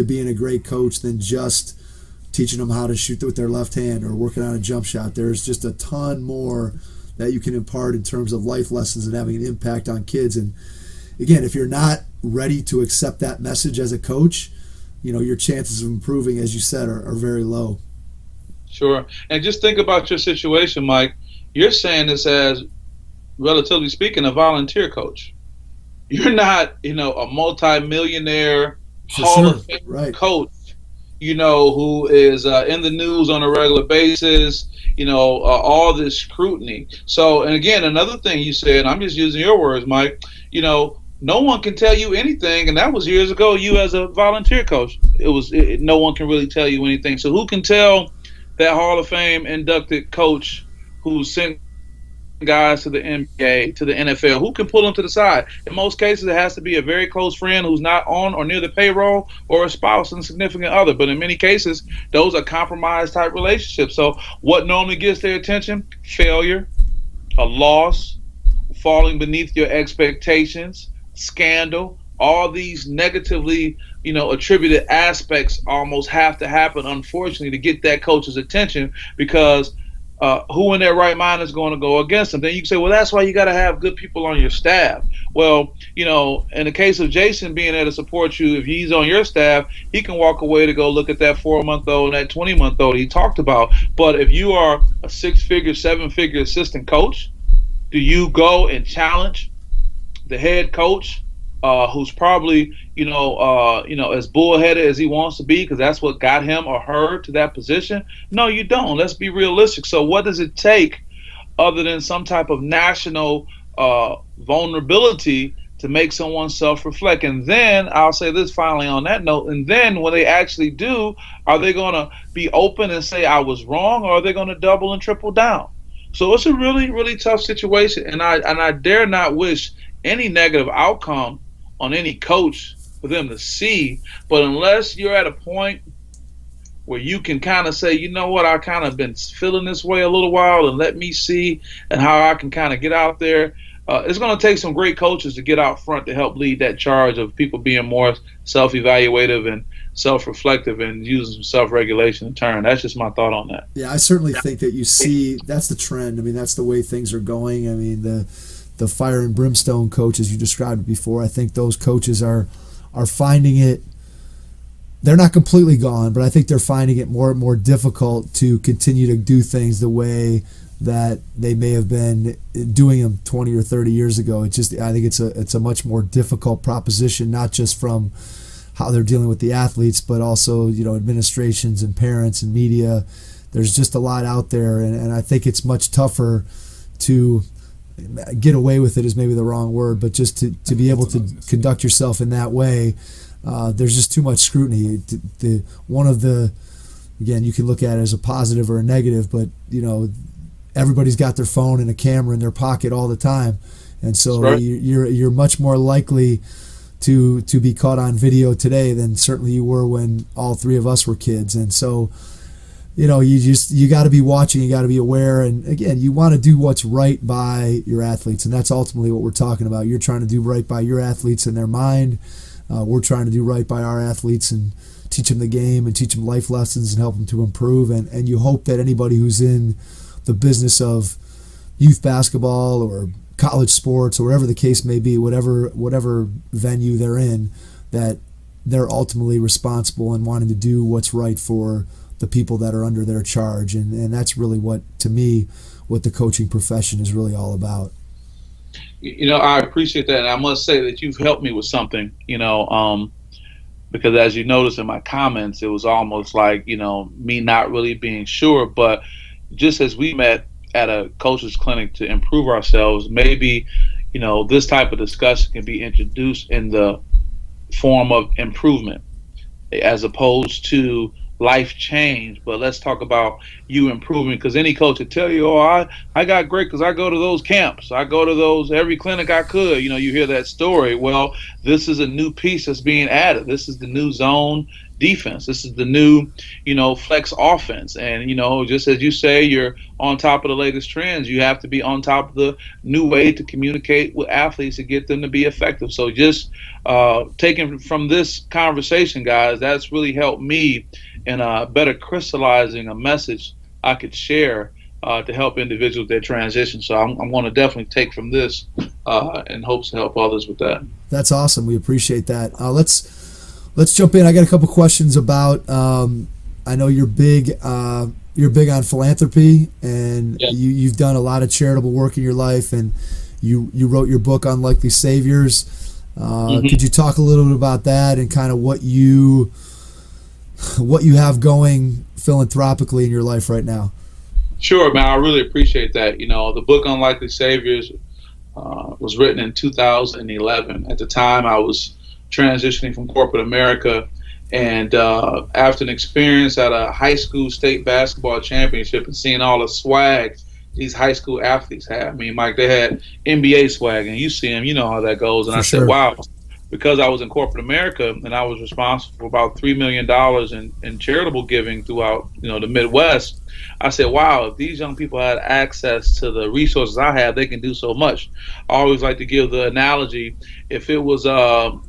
being a great coach than just teaching them how to shoot with their left hand or working on a jump shot. There's just a ton more that you can impart in terms of life lessons and having an impact on kids. And again, if you're not ready to accept that message as a coach, your chances of improving, as you said, are very low. Sure. And just think about your situation, Mike. You're saying this as, relatively speaking, a volunteer coach. You're not, a multi-millionaire Hall of Fame coach, who is in the news on a regular basis, all this scrutiny. So, and again, another thing you said, I'm just using your words, Mike, no one can tell you anything, and that was years ago, you as a volunteer coach. No one can really tell you anything. So who can tell that Hall of Fame inducted coach who sent guys to the NBA, to the NFL, who can pull them to the side? In most cases, it has to be a very close friend who's not on or near the payroll, or a spouse and significant other. But in many cases, those are compromised type relationships. So what normally gets their attention? Failure, a loss, falling beneath your expectations, scandal. All these negatively, attributed aspects almost have to happen, unfortunately, to get that coach's attention, because who in their right mind is going to go against them? Then you can say, well, that's why you got to have good people on your staff. Well, in the case of Jason being there to support you, if he's on your staff, he can walk away to go look at that 4-month-old and that 20-month-old he talked about. But if you are a 6-figure, 7-figure assistant coach, do you go and challenge the head coach, who's probably, as bullheaded as he wants to be, because that's what got him or her to that position? No, you don't. Let's be realistic. So what does it take other than some type of national vulnerability to make someone self-reflect? And then I'll say this finally on that note, and then when they actually do, are they going to be open and say I was wrong, or are they going to double and triple down? So it's a really, really tough situation, and I dare not wish any negative outcome on any coach for them to see. But unless you're at a point where you can kind of say, you know what, I kind of been feeling this way a little while, and let me see and how I can kind of get out there. It's going to take some great coaches to get out front to help lead that charge of people being more self-evaluative and self-reflective and using some self-regulation in turn. That's just my thought on that. Yeah, I certainly think that you see that's the trend. I mean, that's the way things are going. I mean, the fire and brimstone coaches you described before, I think those coaches are finding it. They're not completely gone, but I think they're finding it more and more difficult to continue to do things the way that they may have been doing them 20 or 30 years ago. It's just, I think it's a much more difficult proposition, not just from how they're dealing with the athletes, but also, you know, administrations and parents and media. There's just a lot out there, and I think it's much tougher to get away with it is maybe the wrong word, but just to be able to conduct yourself in that way. There's just too much scrutiny. Again, you can look at it as a positive or a negative, but, you know, everybody's got their phone and a camera in their pocket all the time, and so right. you're much more likely to be caught on video today than certainly you were when all three of us were kids. And so, you know, you got to be watching, you got to be aware, and again, you want to do what's right by your athletes, and that's ultimately what we're talking about. You're trying to do right by your athletes and their mind. We're trying to do right by our athletes and teach them the game and teach them life lessons and help them to improve. And you hope that anybody who's in the business of youth basketball or college sports or whatever the case may be, whatever venue they're in, that they're ultimately responsible and wanting to do what's right for the people that are under their charge. And that's really what, to me, what the coaching profession is really all about. You know, I appreciate that, and I must say that you've helped me with something, you know, because as you notice in my comments, it was almost like, you know, me not really being sure, but just as we met at a coach's clinic to improve ourselves, maybe, you know, this type of discussion can be introduced in the form of improvement as opposed to life change. But let's talk about you improving, because any coach would tell you, oh, I got great because I go to those camps, I go to those every clinic I could. You know, you hear that story. Well, this is a new piece that's being added. This is the new zone defense. This is the new, you know, flex offense. And, you know, just as you say, you're on top of the latest trends. You have to be on top of the new way to communicate with athletes to get them to be effective. So just taking from this conversation, guys, that's really helped me in better crystallizing a message I could share to help individuals with their transition. So I'm going to definitely take from this in hopes to help others with that. That's awesome. We appreciate that. Let's jump in. I got a couple questions about. I know you're big on philanthropy, and yeah. You've done a lot of charitable work in your life, and you wrote your book Unlikely Saviors. Could you talk a little bit about that and kind of what you have going philanthropically in your life right now? Sure, man. I really appreciate that. You know, the book Unlikely Saviors was written in 2011. At the time, I was transitioning from corporate America, and after an experience at a high school state basketball championship and seeing all the swag these high school athletes have. I mean, Mike, they had NBA swag, and you see them, you know how that goes. And I said, wow, because I was in corporate America and I was responsible for about $3 million in charitable giving throughout, you know, the Midwest, I said, wow, if these young people had access to the resources I have, they can do so much. I always like to give the analogy, if it was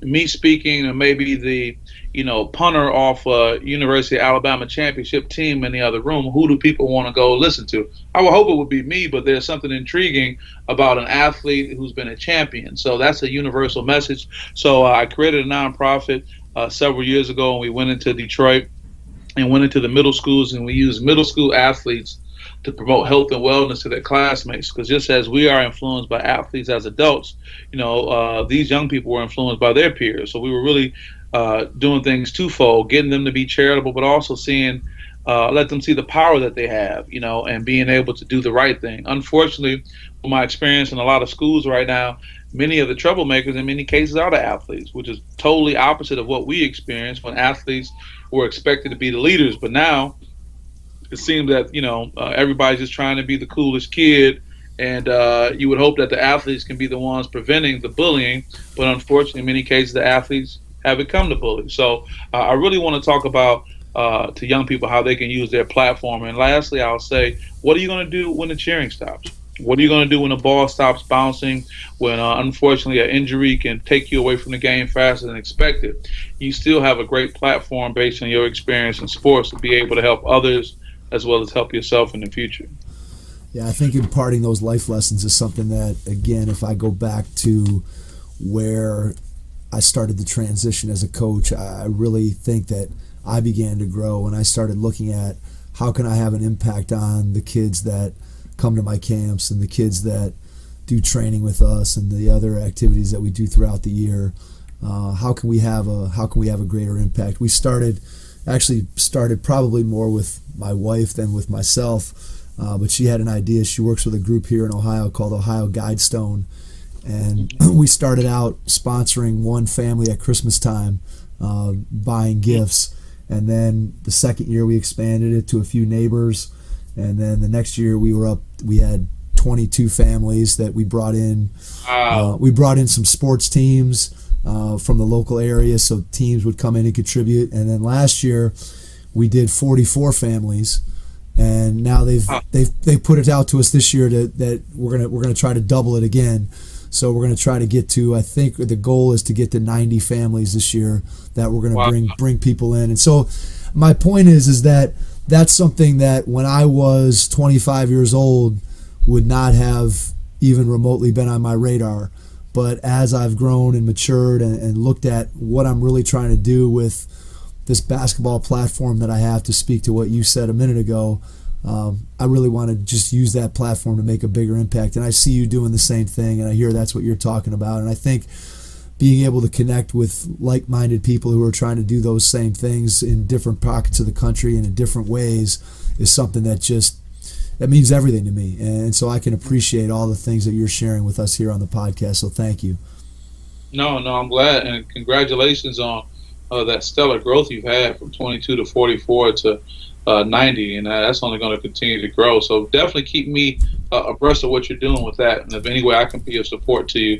me speaking and maybe the, you know, punter off a University of Alabama championship team in the other room, who do people want to go listen to? I would hope it would be me, but there's something intriguing about an athlete who's been a champion. So that's a universal message. So I created a nonprofit several years ago, and we went into Detroit and went into the middle schools, and we used middle school athletes to promote health and wellness to their classmates. Because just as we are influenced by athletes as adults, you know, these young people were influenced by their peers. So we were really doing things twofold, getting them to be charitable, but also seeing, let them see the power that they have, you know, and being able to do the right thing. Unfortunately, from my experience in a lot of schools right now, many of the troublemakers in many cases are the athletes, which is totally opposite of what we experienced when athletes were expected to be the leaders. But now it seems that, you know, everybody's just trying to be the coolest kid, and you would hope that the athletes can be the ones preventing the bullying. But unfortunately, in many cases, the athletes have become the bullies. So I really want to talk about to young people how they can use their platform. And lastly, I'll say, what are you going to do when the cheering stops? What are you going to do when the ball stops bouncing, when unfortunately an injury can take you away from the game faster than expected? You still have a great platform based on your experience in sports to be able to help others as well as help yourself in the future. Yeah, I think imparting those life lessons is something that, again, if I go back to where I started the transition as a coach, I really think that I began to grow and I started looking at how can I have an impact on the kids that come to my camps and the kids that do training with us and the other activities that we do throughout the year. How can we have a greater impact? We started probably more with my wife than with myself, but she had an idea. She works with a group here in Ohio called Ohio Guidestone, and we started out sponsoring one family at Christmas time, buying gifts, and then the second year we expanded it to a few neighbors. And then the next year we had 22 families that we brought in. Wow. We brought in some sports teams from the local area, so teams would come in and contribute. And then last year we did 44 families, and now they've put it out to us this year that we're gonna try to double it again. So we're gonna try to get to, I think the goal is to get to 90 families this year that we're gonna bring people in. And so my point is that that's something that when I was 25 years old would not have even remotely been on my radar. But as I've grown and matured and looked at what I'm really trying to do with this basketball platform that I have to speak to what you said a minute ago, I really want to just use that platform to make a bigger impact. And I see you doing the same thing, and I hear that's what you're talking about. And I think being able to connect with like-minded people who are trying to do those same things in different pockets of the country and in different ways is something that means everything to me. And so I can appreciate all the things that you're sharing with us here on the podcast. So thank you. No, I'm glad, and congratulations on that stellar growth you've had from 22 to 44 to 90, and that's only going to continue to grow. So definitely keep me abreast of what you're doing with that, and if any way I can be of support to you,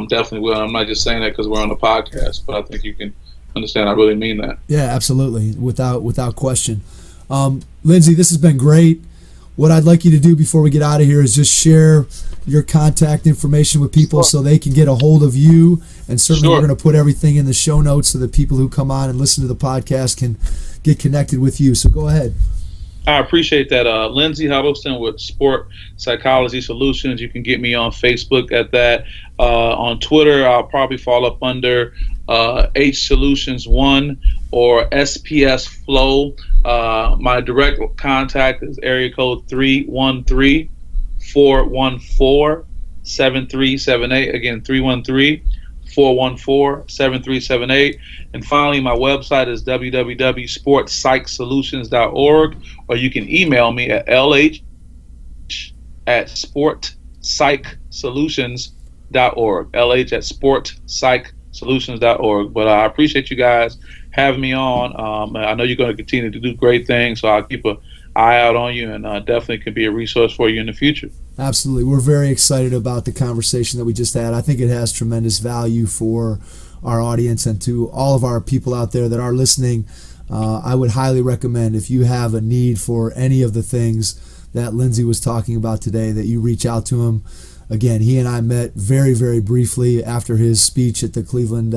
definitely will. I'm not just saying that because we're on the podcast, but I think you can understand I really mean that. Yeah, absolutely, without question. Lindsay, this has been great. What I'd like you to do before we get out of here is just share your contact information with people so they can get a hold of you. And certainly we're going to put everything in the show notes so that people who come on and listen to the podcast can get connected with you. So go ahead. I appreciate that. Lyndsay Huddleston with Sport Psychology Solutions. You can get me on Facebook at that. On Twitter, I'll probably fall up under H Solutions 1 or SPS Flow. My direct contact is area code 313-414-7378. Again, 313-414-7378. And finally, my website is www.sportpsychsolutions.org, or you can email me at lh@sportpsychsolutions.org, lh@sportpsychsolutions.org. But I appreciate you guys having me on. I know you're going to continue to do great things, so I'll keep an eye out on you, and definitely can be a resource for you in the future. Absolutely. We're very excited about the conversation that we just had. I think it has tremendous value for our audience and to all of our people out there that are listening. I would highly recommend, if you have a need for any of the things that Lindsay was talking about today, that you reach out to him. Again, he and I met very, very briefly after his speech at the Cleveland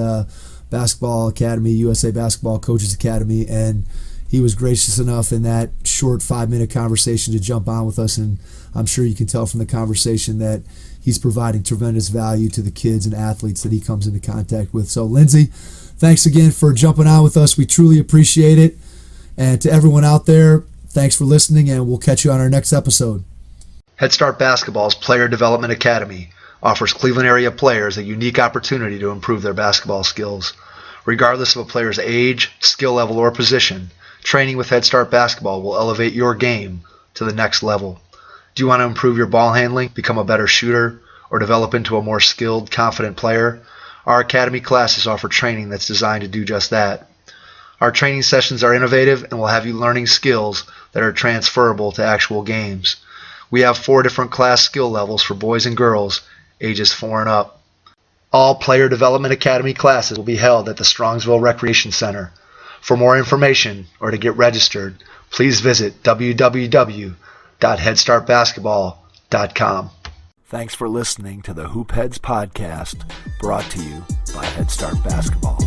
Basketball Academy, USA Basketball Coaches Academy, and he was gracious enough in that short 5-minute conversation to jump on with us, and I'm sure you can tell from the conversation that he's providing tremendous value to the kids and athletes that he comes into contact with. So, Lindsay, thanks again for jumping on with us. We truly appreciate it. And to everyone out there, thanks for listening, and we'll catch you on our next episode. Head Start Basketball's Player Development Academy offers Cleveland area players a unique opportunity to improve their basketball skills. Regardless of a player's age, skill level, or position, training with Head Start Basketball will elevate your game to the next level. Do you want to improve your ball handling, become a better shooter, or develop into a more skilled, confident player? Our Academy classes offer training that's designed to do just that. Our training sessions are innovative and will have you learning skills that are transferable to actual games. We have 4 different class skill levels for boys and girls, ages 4 and up. All Player Development Academy classes will be held at the Strongsville Recreation Center. For more information or to get registered, please visit www.headstartbasketball.com. Thanks for listening to the Hoop Heads podcast, brought to you by Head Start Basketball.